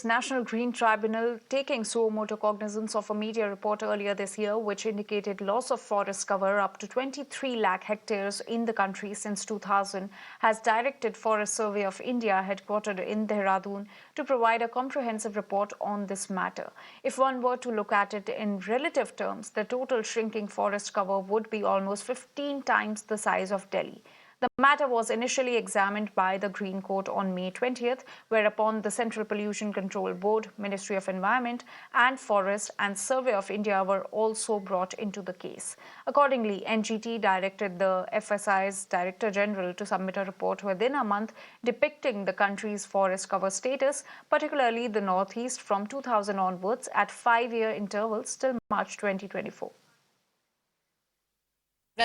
National Green Tribunal taking suo motu cognizance of a media report earlier this year which indicated loss of forest cover up to 23 lakh hectares in the country since 2000 has directed Forest Survey of India headquartered in Dehradun to provide a comprehensive report on this matter. If one were to look at it in relative terms, the total shrinking forest cover would be almost 15 times the size of Delhi. The matter was initially examined by the Green Court on May 20th, whereupon the Central Pollution Control Board, Ministry of Environment and Forest and Survey of India were also brought into the case. Accordingly, NGT directed the FSI's Director General to submit a report within a month depicting the country's forest cover status, particularly the Northeast from 2000 onwards at 5-year intervals till March 2024.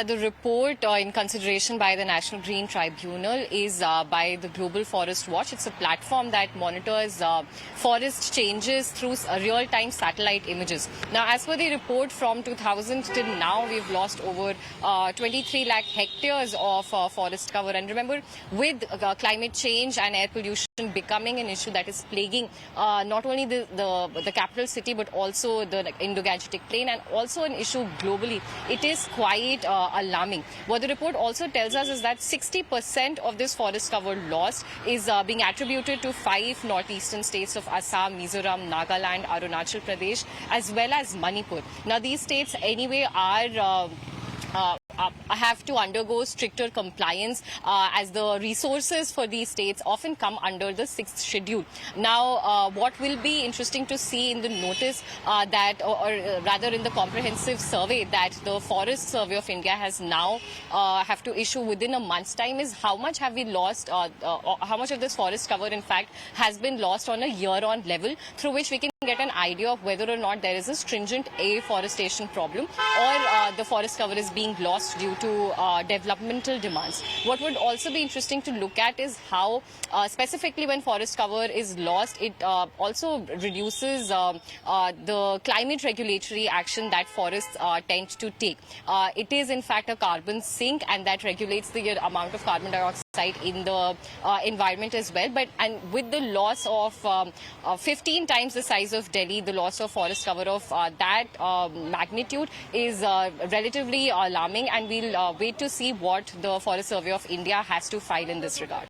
The report in consideration by the National Green Tribunal is by the Global Forest Watch. It's a platform that monitors forest changes through real-time satellite images. Now, as per the report from 2000 till now, we've lost over 23 lakh hectares of forest cover. And remember, with climate change and air pollution becoming an issue that is plaguing not only the capital city but also the Indo-Gangetic Plain and also an issue globally, it is quite alarming. What the report also tells us is that 60% of this forest cover loss is being attributed to 5 northeastern states of Assam, Mizoram, Nagaland, Arunachal Pradesh, as well as Manipur. Now, these states anyway are have to undergo stricter compliance as the resources for these states often come under the 6th schedule. Now, what will be interesting to see in the notice that, or rather in the comprehensive survey that the Forest Survey of India has now have to issue within a month's time is how much have we lost, how much of this forest cover in fact has been lost on a year-on level, through which we can get an idea of whether or not there is a stringent afforestation problem or the forest cover is being lost due to developmental demands. What would also be interesting to look at is how specifically when forest cover is lost, it also reduces the climate regulatory action that forests tend to take. It is in fact a carbon sink and that regulates the amount of carbon dioxide in the environment as well. But and with the loss of 15 times the size of Delhi, the loss of forest cover of that magnitude is relatively alarming, and we'll wait to see what the Forest Survey of India has to file in this regard.